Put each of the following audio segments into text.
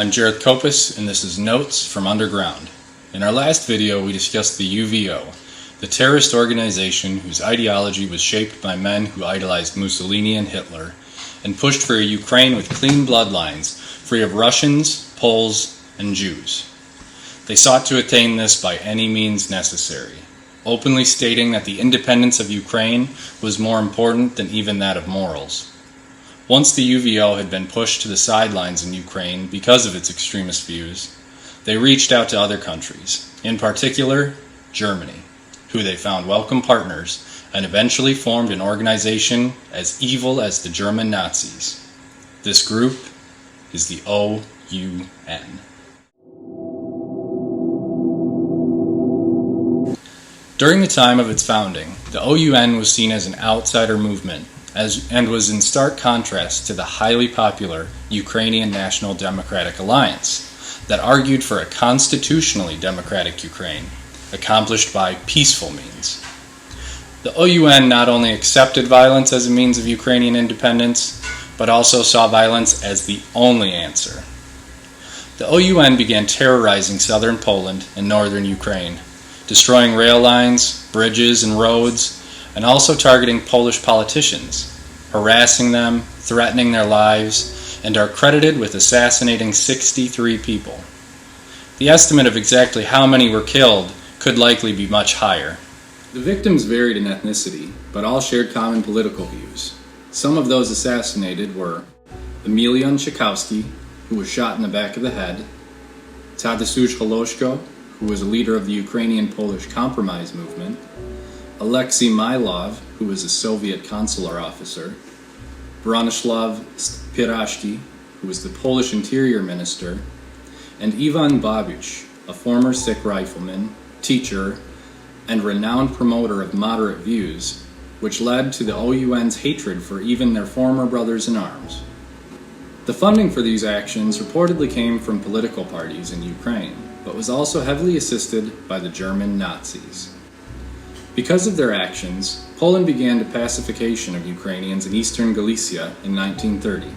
I'm Jared Kopis, and this is Notes from Underground. In our last video, we discussed the UVO, the terrorist organization whose ideology was shaped by men who idolized Mussolini and Hitler, and pushed for a Ukraine with clean bloodlines, free of Russians, Poles, and Jews. They sought to attain this by any means necessary, openly stating that the independence of Ukraine was more important than even that of morals. Once the UVO had been pushed to the sidelines in Ukraine because of its extremist views, they reached out to other countries, in particular Germany, who they found welcome partners, and eventually formed an organization as evil as the German Nazis. This group is the OUN. During the time of its founding, the OUN was seen as an outsider movement and was in stark contrast to the highly popular Ukrainian National Democratic Alliance that argued for a constitutionally democratic Ukraine, accomplished by peaceful means. The OUN not only accepted violence as a means of Ukrainian independence, but also saw violence as the only answer. The OUN began terrorizing southern Poland and northern Ukraine, destroying rail lines, bridges, and roads, and also targeting Polish politicians, harassing them, threatening their lives, and are credited with assassinating 63 people. The estimate of exactly how many were killed could likely be much higher. The victims varied in ethnicity, but all shared common political views. Some of those assassinated were Emilian Tchaikovsky, who was shot in the back of the head, Tadeusz Holoshko, who was a leader of the Ukrainian Polish Compromise movement, Alexei Mylov, who was a Soviet consular officer, Bronislaw Spirashki, who was the Polish interior minister, and Ivan Babic, a former Sikh rifleman, teacher, and renowned promoter of moderate views, which led to the OUN's hatred for even their former brothers in arms. The funding for these actions reportedly came from political parties in Ukraine, but was also heavily assisted by the German Nazis. Because of their actions, Poland began the pacification of Ukrainians in eastern Galicia in 1930.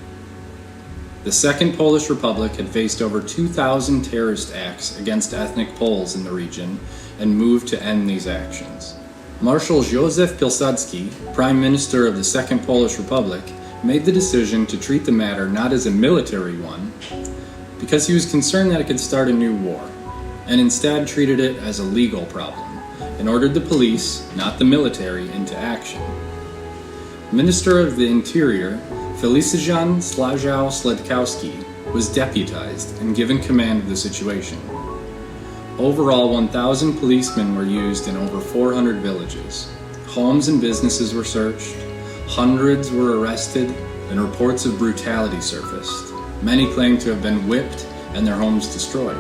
The Second Polish Republic had faced over 2,000 terrorist acts against ethnic Poles in the region and moved to end these actions. Marshal Józef Pilsudski, Prime Minister of the Second Polish Republic, made the decision to treat the matter not as a military one, because he was concerned that it could start a new war, and instead treated it as a legal problem, and ordered the police, not the military, into action. Minister of the Interior, Felicijan Slajał Sledkowski, was deputized and given command of the situation. Overall, 1,000 policemen were used in over 400 villages. Homes and businesses were searched, hundreds were arrested, and reports of brutality surfaced. Many claimed to have been whipped and their homes destroyed.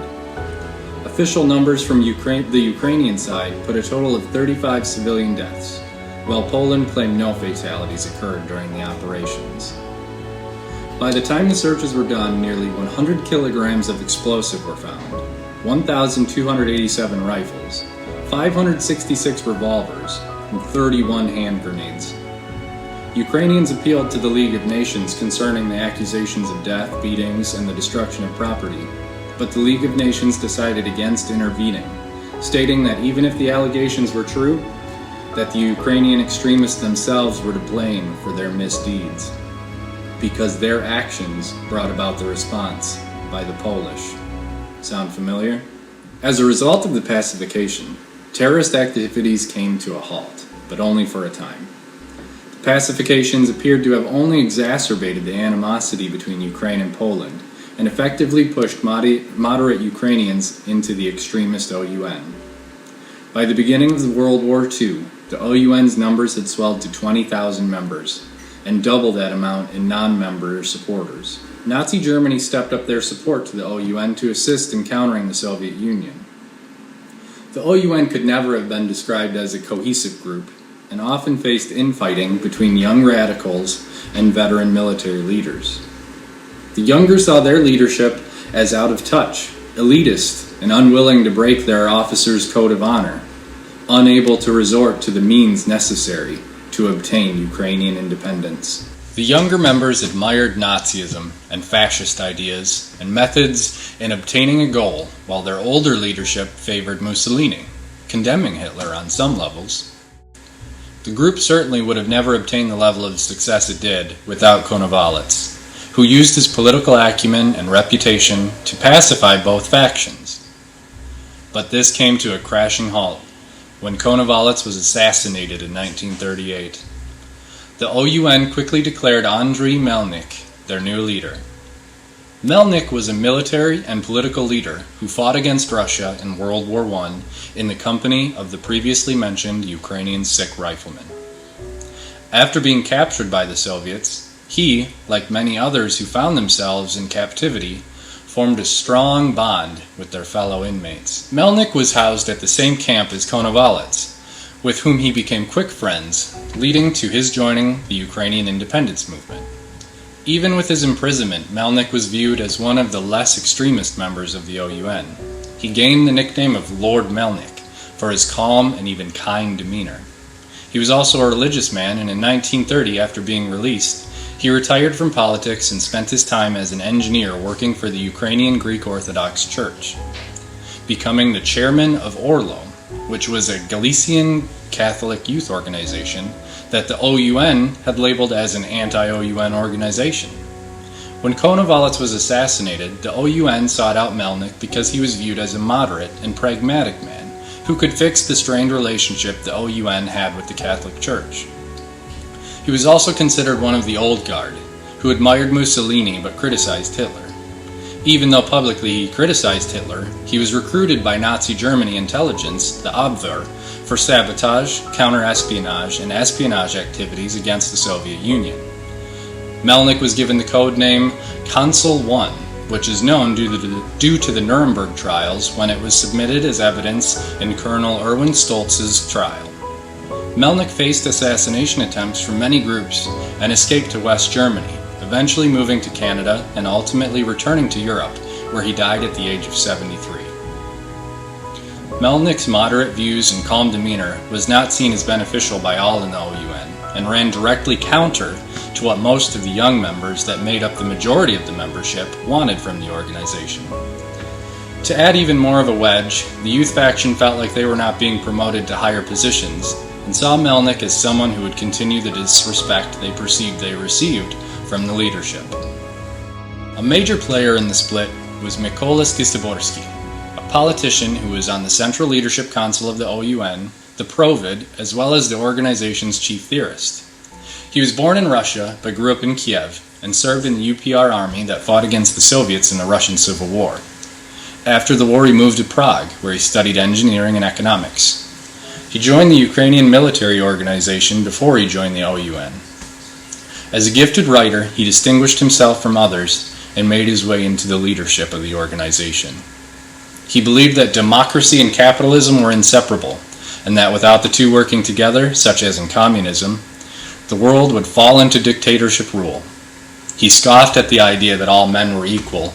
Official numbers from the Ukrainian side put a total of 35 civilian deaths, while Poland claimed no fatalities occurred during the operations. By the time the searches were done, nearly 100 kilograms of explosive were found, 1,287 rifles, 566 revolvers, and 31 hand grenades. Ukrainians appealed to the League of Nations concerning the accusations of death, beatings, and the destruction of property, but the League of Nations decided against intervening, stating that even if the allegations were true, that the Ukrainian extremists themselves were to blame for their misdeeds, because their actions brought about the response by the Polish. Sound familiar? As a result of the pacification, terrorist activities came to a halt, but only for a time. The pacifications appeared to have only exacerbated the animosity between Ukraine and Poland, and effectively pushed moderate Ukrainians into the extremist OUN. By the beginning of World War II, the OUN's numbers had swelled to 20,000 members, and double that amount in non-member supporters. Nazi Germany stepped up their support to the OUN to assist in countering the Soviet Union. The OUN could never have been described as a cohesive group, and often faced infighting between young radicals and veteran military leaders. The younger saw their leadership as out of touch, elitist, and unwilling to break their officers' code of honor, unable to resort to the means necessary to obtain Ukrainian independence. The younger members admired Nazism and fascist ideas and methods in obtaining a goal, while their older leadership favored Mussolini, condemning Hitler on some levels. The group certainly would have never obtained the level of success it did without Konovalets, who used his political acumen and reputation to pacify both factions. But this came to a crashing halt when Konovalets was assassinated in 1938. The OUN quickly declared Andrei Melnik their new leader. Melnik was a military and political leader who fought against Russia in World War I in the company of the previously mentioned Ukrainian Sikh riflemen. After being captured by the Soviets, he, like many others who found themselves in captivity, formed a strong bond with their fellow inmates. Melnik was housed at the same camp as Konovalets, with whom he became quick friends, leading to his joining the Ukrainian Independence movement. Even with his imprisonment, Melnik was viewed as one of the less extremist members of the OUN. He gained the nickname of Lord Melnik for his calm and even kind demeanor. He was also a religious man, and in 1930, after being released, he retired from politics and spent his time as an engineer working for the Ukrainian Greek Orthodox Church, becoming the chairman of Orlo, which was a Galician Catholic youth organization that the OUN had labeled as an anti-OUN organization. When Konovalets was assassinated, the OUN sought out Melnik because he was viewed as a moderate and pragmatic man who could fix the strained relationship the OUN had with the Catholic Church. He was also considered one of the old guard, who admired Mussolini but criticized Hitler. Even though publicly he criticized Hitler, he was recruited by Nazi Germany intelligence, the Abwehr, for sabotage, counter-espionage, and espionage activities against the Soviet Union. Melnik was given the code name Consul I, which is known due to the Nuremberg trials when it was submitted as evidence in Colonel Erwin Stoltz's trial. Melnik faced assassination attempts from many groups and escaped to West Germany, eventually moving to Canada and ultimately returning to Europe, where he died at the age of 73. Melnik's moderate views and calm demeanor was not seen as beneficial by all in the OUN, and ran directly counter to what most of the young members that made up the majority of the membership wanted from the organization. To add even more of a wedge, the youth faction felt like they were not being promoted to higher positions, and saw Melnik as someone who would continue the disrespect they perceived they received from the leadership. A major player in the split was Mykola Skisaborsky, a politician who was on the Central Leadership Council of the OUN, the Provid, as well as the organization's chief theorist. He was born in Russia but grew up in Kiev and served in the UPR army that fought against the Soviets in the Russian Civil War. After the war, he moved to Prague, where he studied engineering and economics. He joined the Ukrainian military organization before he joined the OUN. As a gifted writer, he distinguished himself from others and made his way into the leadership of the organization. He believed that democracy and capitalism were inseparable, and that without the two working together, such as in communism, the world would fall into dictatorship rule. He scoffed at the idea that all men were equal,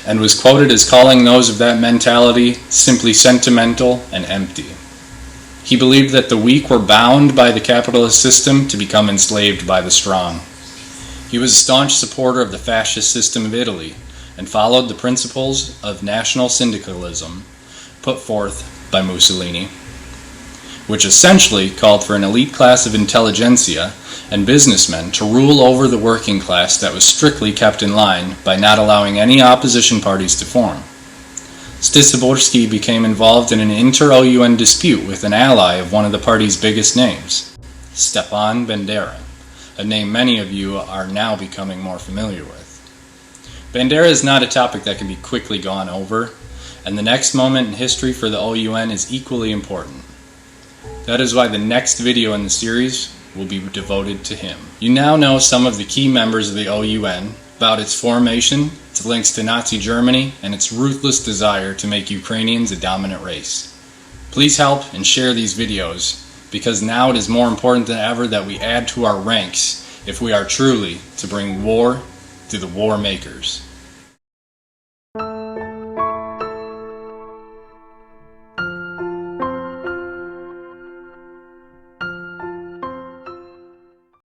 and was quoted as calling those of that mentality simply sentimental and empty. He believed that the weak were bound by the capitalist system to become enslaved by the strong. He was a staunch supporter of the fascist system of Italy and followed the principles of national syndicalism put forth by Mussolini, which essentially called for an elite class of intelligentsia and businessmen to rule over the working class that was strictly kept in line by not allowing any opposition parties to form. Skisaborsky became involved in an inter-OUN dispute with an ally of one of the party's biggest names, Stepan Bandera, a name many of you are now becoming more familiar with. Bandera is not a topic that can be quickly gone over, and the next moment in history for the OUN is equally important. That is why the next video in the series will be devoted to him. You now know some of the key members of the OUN, about its formation, its links to Nazi Germany, and its ruthless desire to make Ukrainians a dominant race. Please help and share these videos, because now it is more important than ever that we add to our ranks if we are truly to bring war to the war makers.